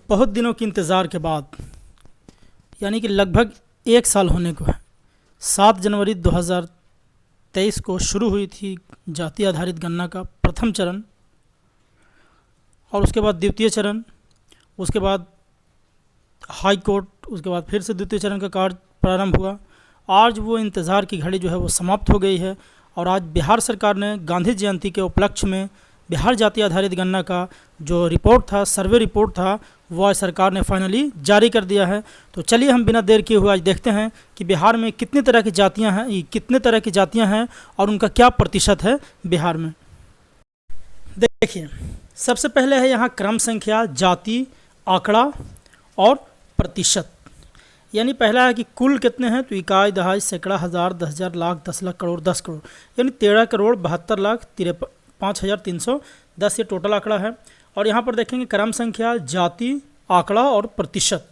बहुत दिनों के इंतज़ार के बाद यानी कि लगभग 1 साल होने को है 7 जनवरी 2023 को शुरू हुई थी जाति आधारित गणना का प्रथम चरण और उसके बाद द्वितीय चरण, उसके बाद हाई कोर्ट, उसके बाद फिर से द्वितीय चरण का कार्य प्रारंभ हुआ। आज वो इंतज़ार की घड़ी जो है वो समाप्त हो गई है और आज बिहार सरकार ने गांधी जयंती के उपलक्ष्य में बिहार जाति आधारित गणना का जो रिपोर्ट था, सर्वे रिपोर्ट था, वो आज सरकार ने फाइनली जारी कर दिया है। तो चलिए हम बिना देर किए हुए आज देखते हैं कि बिहार में कितनी तरह की जातियां हैं, कितने तरह की जातियां हैं और उनका क्या प्रतिशत है बिहार में। देखिए, सबसे पहले है यहाँ क्रम संख्या, जाति, आंकड़ा और प्रतिशत। यानी पहला है कि कुल कितने हैं, तो इकाई, दहाई, सैकड़ा, हज़ार, 10,000, लाख, 10 लाख, करोड़, 10 करोड़, यानी 13,72,53,510 ये टोटल आंकड़ा है। और यहाँ पर देखेंगे क्रम संख्या, जाति, आंकड़ा और प्रतिशत,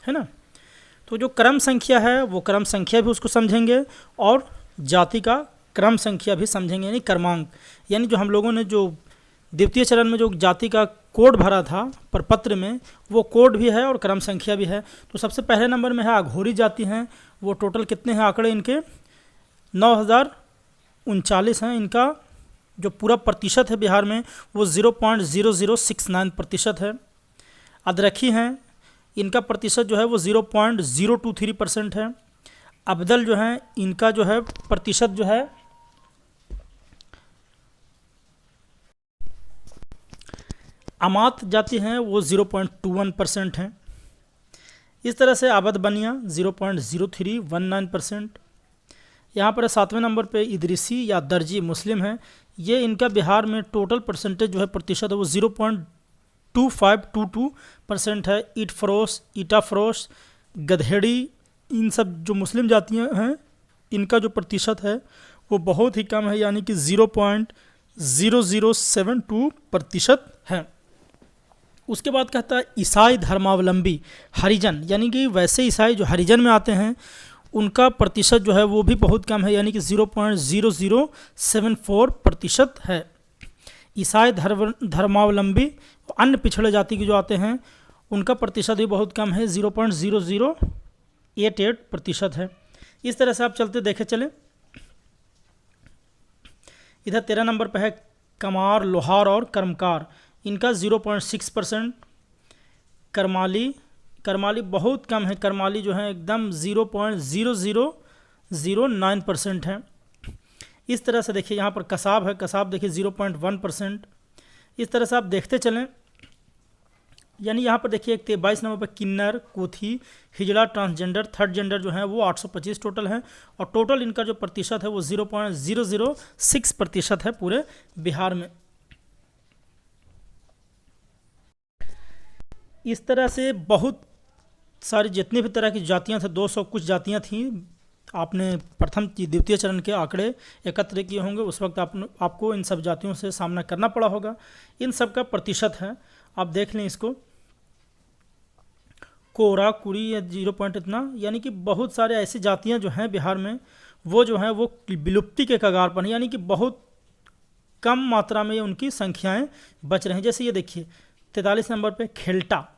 है ना। तो जो क्रम संख्या है वो क्रम संख्या भी उसको समझेंगे और जाति का क्रम संख्या भी समझेंगे, यानी क्रमांक। यानी जो हम लोगों ने जो द्वितीय चरण में जो जाति का कोड भरा था प्रपत्र में, वो कोड भी है और क्रम संख्या भी है। तो सबसे पहले नंबर में है अघोरी जाति हैं। वो टोटल कितने हैं आंकड़े इनके, 9,039 हैं। इनका जो पूरा प्रतिशत है बिहार में वो 0.0069% है। अदरखी हैं, इनका प्रतिशत जो है वो 0.023% है। अबदल जो हैं, इनका जो है प्रतिशत जो है अमात जाति हैं वो 0.21% हैं। इस तरह से आबद बनिया 0.0319%। यहाँ पर 7वें नंबर पे इदरीसी या दर्जी मुस्लिम हैं। ये इनका बिहार में टोटल परसेंटेज जो है प्रतिशत है वो 0.2522% है। ईट फरोश, ईटा फरोश, गधेड़ी, इन सब जो मुस्लिम जातियाँ हैं इनका जो प्रतिशत है वो बहुत ही कम है, यानी कि 0.0072% है। उसके बाद कहता है ईसाई धर्मावलंबी हरिजन, यानी कि वैसे ईसाई जो हरिजन में आते हैं उनका प्रतिशत जो है वो भी बहुत कम है, यानी कि 0.0074% है। ईसाई धर्मावलंबी अन्य पिछड़े जाति के जो आते हैं उनका प्रतिशत भी बहुत कम है, 0.0088% है। इस तरह से आप चलते देखे चले। इधर 13 नंबर पर है कमार, लोहार और कर्मकार। इनका 0.6%। करमाली बहुत कम है, करमाली जो है एकदम 0.0009% है। इस तरह से देखिए यहाँ पर कसाब है, कसाब देखिए 0.1%। इस तरह से आप देखते चलें। यानी यहाँ पर देखिए 22 नंबर पर किन्नर, कोथी, हिजड़ा, ट्रांसजेंडर, थर्ड जेंडर जो है वो 825 टोटल है और टोटल इनका जो प्रतिशत है वो 0.006% है पूरे बिहार में। इस तरह से बहुत सारी जितनी भी तरह की जातियां थे, 200 कुछ जातियां थीं। आपने प्रथम द्वितीय चरण के आंकड़े एकत्र किए होंगे, उस वक्त आपको इन सब जातियों से सामना करना पड़ा होगा। इन सब का प्रतिशत है, आप देख लें इसको। कोरा, कुड़ी या 0 इतना, यानी कि बहुत सारे ऐसी जातियां जो हैं बिहार में वो जो हैं वो विलुप्ति के कगार पर, यानी कि बहुत कम मात्रा में उनकी संख्याएं बच रही हैं। जैसे ये देखिए 43 नंबर पे खेल्टा,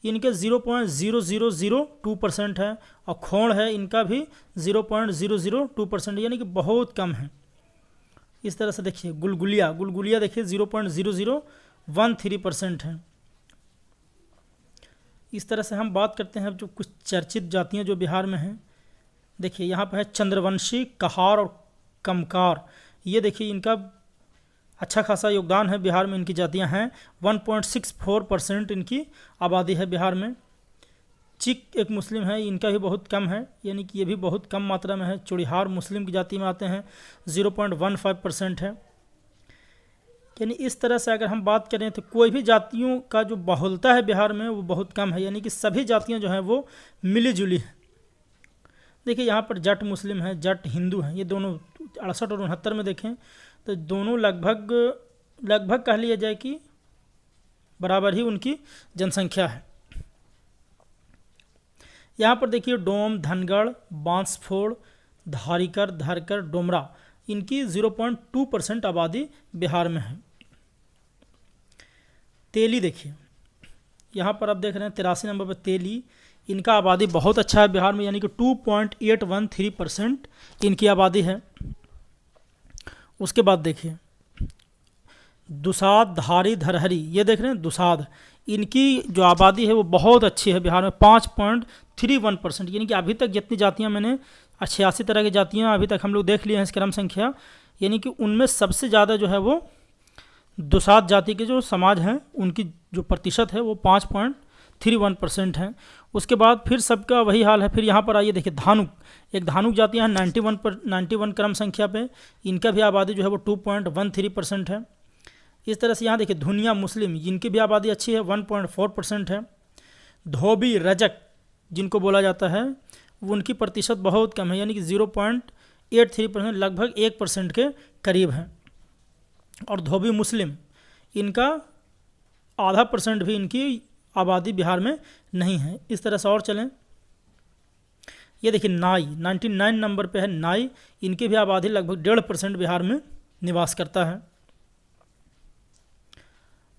इनके 0.0002% है और खोड़ है इनका भी 0.002%, यानी कि बहुत कम है। इस तरह से देखिए गुलगुलिया देखिए 0.0013% है। इस तरह से हम बात करते हैं जो कुछ चर्चित जातियां जो बिहार में हैं। देखिए यहाँ पर है चंद्रवंशी, कहार और कमकार। ये देखिए इनका अच्छा खासा योगदान है बिहार में, इनकी जातियां हैं। 1.64% इनकी आबादी है बिहार में। चिक एक मुस्लिम है, इनका भी बहुत कम है, यानी कि ये भी बहुत कम मात्रा में है। चुड़िहार मुस्लिम की जाति में आते हैं, 0.15% है। यानी इस तरह से अगर हम बात करें तो कोई भी जातियों का जो बहुलता है बिहार में वो बहुत कम है, यानी कि सभी जातियाँ जो हैं वो मिली जुली हैं। देखिए यहाँ पर जट मुस्लिम है, जट हिंदू हैं, ये दोनों 68 और 69 में देखें तो दोनों लगभग कह लिया जाए कि बराबर ही उनकी जनसंख्या है। यहाँ पर देखिए डोम, धनगढ़, बांसफोड़, धारीकर, धरकर, डोमरा, इनकी 0.2% आबादी बिहार में है। तेली देखिए यहाँ पर आप देख रहे हैं 83 नंबर पर तेली, इनका आबादी बहुत अच्छा है बिहार में, यानी कि 2.813% इनकी आबादी है। उसके बाद देखिए दुसाध, धारी, धरहरी, ये देख रहे हैं दुसाध, इनकी जो आबादी है वो बहुत अच्छी है बिहार में, 5.31%, यानी कि अभी तक जितनी जातियाँ मैंने 86 तरह की जातियाँ अभी तक हम लोग देख लिए हैं इस क्रम संख्या, यानी कि उनमें सबसे ज़्यादा जो है वो दुसाध जाति के जो समाज हैं उनकी जो प्रतिशत है वो 5.31% है। उसके बाद फिर सबका वही हाल है। फिर यहाँ पर आइए देखिए धानुक, एक धानुक जातियाँ हैं 91 क्रम संख्या पे, इनका भी आबादी जो है वो 2.13% है। इस तरह से यहाँ देखिए धुनिया मुस्लिम, जिनकी भी आबादी अच्छी है 1.4% है। धोबी रजक जिनको बोला जाता है वो उनकी प्रतिशत बहुत कम है, यानी कि 0.83%, लगभग 1% के करीब है। और धोबी मुस्लिम, इनका आधा % भी इनकी आबादी बिहार में नहीं है। इस तरह से और चलें, ये देखिए नाई 99 नंबर पे है नाई, इनकी भी आबादी लगभग 1.5% बिहार में निवास करता है।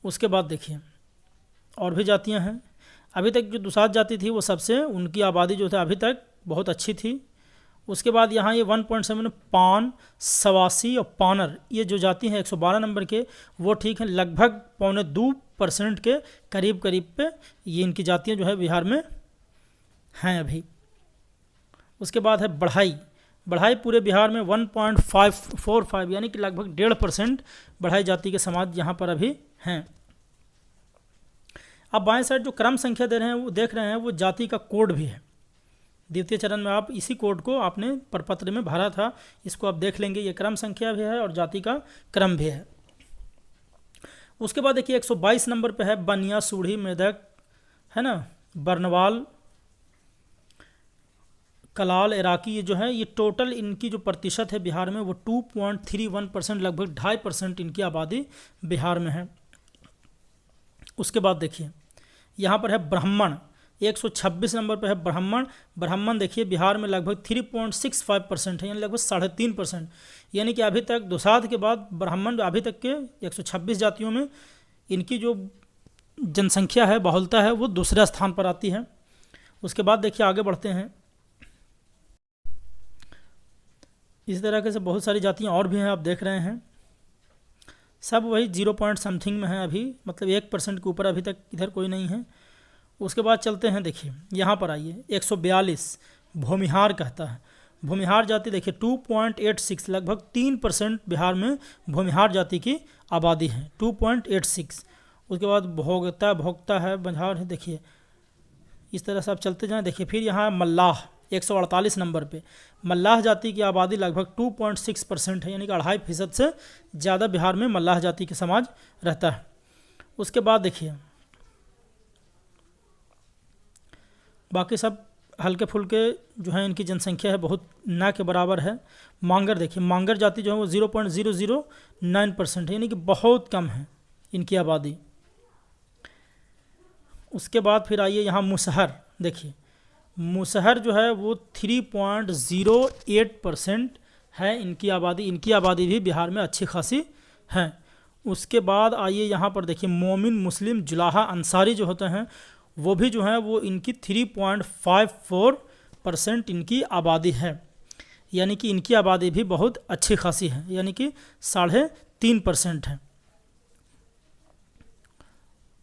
उसके बाद देखिए और भी जातियां हैं। अभी तक जो दुसाध जाति थी वो सबसे, उनकी आबादी जो था अभी तक बहुत अच्छी थी। उसके बाद यहाँ ये 1.7 पान, सवासी और पानर, ये जो जाति हैं 112 नंबर के, वो ठीक है, लगभग 1.25% के करीब पे ये इनकी जातियाँ जो है बिहार में हैं अभी। उसके बाद है बढ़ाई, बढ़ाई पूरे बिहार में 1.545, यानी कि लगभग 1.5% बढ़ाई जाति के समाज यहाँ पर अभी हैं। अब बाएं साइड जो क्रम संख्या दे रहे हैं वो देख रहे हैं, वो जाति का कोड भी है। द्वितीय चरण में आप इसी कोड को आपने प्रपत्र में भरा था, इसको आप देख लेंगे, ये क्रम संख्या भी है और जाति का क्रम भी है। उसके बाद देखिए 122 नंबर पे है बनिया, सूढ़ी, मेदक, है ना, बर्नवाल, कलाल, इराकी, ये जो है ये टोटल इनकी जो प्रतिशत है बिहार में वो 2.31%, लगभग 2.5% इनकी आबादी बिहार में है। उसके बाद देखिए यहाँ पर है ब्राह्मण, 126 नंबर पर है ब्राह्मण। ब्राह्मण देखिए बिहार में लगभग 3.65% है, यानी लगभग 3.5%, यानी कि अभी तक दुसाध के बाद ब्राह्मण अभी तक के 126 जातियों में इनकी जो जनसंख्या है, बहुलता है, वो दूसरे स्थान पर आती है। उसके बाद देखिए आगे बढ़ते हैं, इस तरह से बहुत सारी जातियाँ और भी हैं, आप देख रहे हैं, सब वही 0 समथिंग में है अभी, मतलब 1% के ऊपर अभी तक इधर कोई नहीं है। उसके बाद चलते हैं, देखिए यहाँ पर आइए 142 भूमिहार कहता है। भूमिहार जाति देखिए 2.86, लगभग 3% बिहार में भूमिहार जाति की आबादी है, 2.86। उसके बाद भोगता है, बंझार है, देखिए इस तरह से आप चलते जाएँ। देखिए फिर यहाँ मल्लाह 148 नंबर पे, मल्लाह जाति की आबादी लगभग 2.6% है, यानी कि 2.5% से ज़्यादा बिहार में मल्लाह जाति के समाज रहता है। उसके बाद देखिए बाकी सब हल्के फुल्के जो हैं, इनकी जनसंख्या है बहुत ना के बराबर है। मांगर देखिए, मांगर जाति जो है वो 0.009% है, यानी कि बहुत कम है इनकी आबादी। उसके बाद फिर आइए यहाँ मुसहर, देखिए मुसहर जो है वो 3.08% है इनकी आबादी। इनकी आबादी भी बिहार में अच्छी खासी है। उसके बाद आइए यहाँ पर देखिए मोमिन, मुस्लिम, जुलाहा, अंसारी जो होते हैं वो भी जो है वो इनकी 3.54% इनकी आबादी है, यानी कि इनकी आबादी भी बहुत अच्छी खासी है, यानी कि 3.5% है।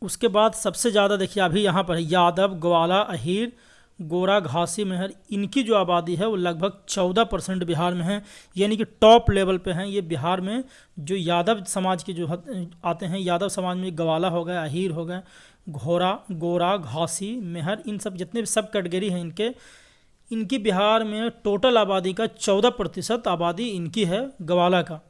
उसके बाद सबसे ज़्यादा देखिए अभी यहाँ पर यादव, ग्वाला, अहीर, गोरा, घासी, मेहर, इनकी जो आबादी है वो लगभग 14% बिहार में है, यानी कि टॉप लेवल पे हैं ये बिहार में। जो यादव समाज के जो आते हैं, यादव समाज में ग्वाला हो गए, अहीर हो गए, गोरा, घासी, मेहर, इन सब जितने भी सब कैटेगरी हैं इनकी बिहार में टोटल आबादी का 14% आबादी इनकी है ग्वाला का,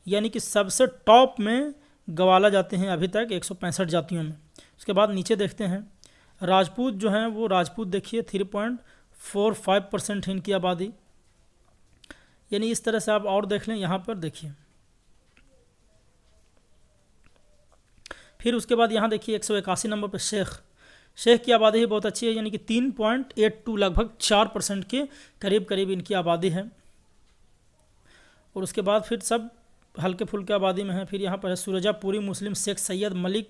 यानी कि सबसे टॉप में ग्वाला जाते हैं अभी तक 165 जातियों में। उसके बाद नीचे देखते हैं राजपूत जो हैं वो राजपूत देखिए 3.45% है इनकी आबादी, यानी इस तरह से आप और देख लें। यहाँ पर देखिए फिर उसके बाद यहाँ देखिए 181 नंबर पर शेख की आबादी भी बहुत अच्छी है, यानी कि 3.82, लगभग 4% के करीब इनकी आबादी है। और उसके बाद फिर सब हल्के फुल्के आबादी में है। फिर यहाँ पर है सुरजापुरी, मुस्लिम, शेख सैयद, मलिक,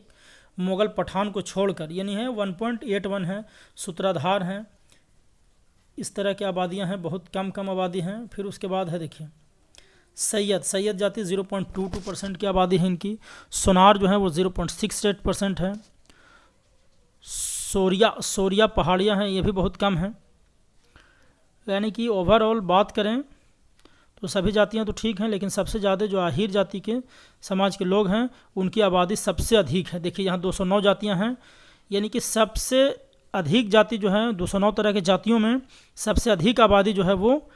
मुग़ल पठान को छोड़कर, यानी है 1.81 है, सूत्रधार हैं, इस तरह की आबादियां हैं, बहुत कम आबादी हैं। फिर उसके बाद है देखिए सैयद जाति 0.22% की आबादी है इनकी। सोनार जो है वो 0.68% है। सोरिया पहाड़ियाँ हैं, ये भी बहुत कम हैं। यानी कि ओवरऑल बात करें तो सभी जातियां तो ठीक हैं, लेकिन सबसे ज़्यादा जो आहिर जाति के समाज के लोग हैं उनकी आबादी सबसे अधिक है। देखिए यहाँ 209 जातियां हैं, यानी कि सबसे अधिक जाति जो है 209 तरह के जातियों में सबसे अधिक आबादी जो है वो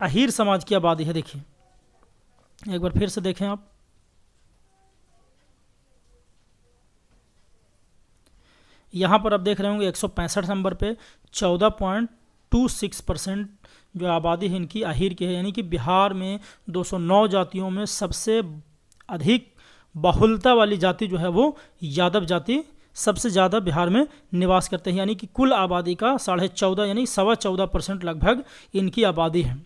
आहिर समाज की आबादी है। देखिए एक बार फिर से देखें आप, यहाँ पर आप देख रहे होंगे 165 नंबर पे 14.26% जो आबादी है इनकी आहिर की है। यानी कि बिहार में 209 जातियों में सबसे अधिक बहुलता वाली जाति जो है वो यादव जाति सबसे ज़्यादा बिहार में निवास करते हैं। यानी कि कुल आबादी का 14.5 यानी 14.25% लगभग इनकी आबादी है।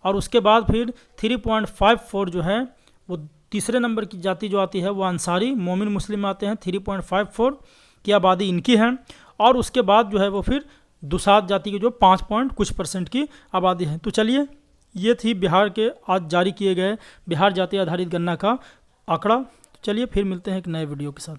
और उसके बाद फिर 3.54 जो है वो तीसरे नंबर की जाति जो आती है वो अंसारी मोमिन मुस्लिम आते हैं, 3.54 की आबादी इनकी है। और उसके बाद जो है वो फिर दुसाद जाति की जो 5% की आबादी है। तो चलिए ये थी बिहार के आज जारी किए गए बिहार जाति आधारित गणना का आंकड़ा। चलिए फिर मिलते हैं एक नए वीडियो के साथ।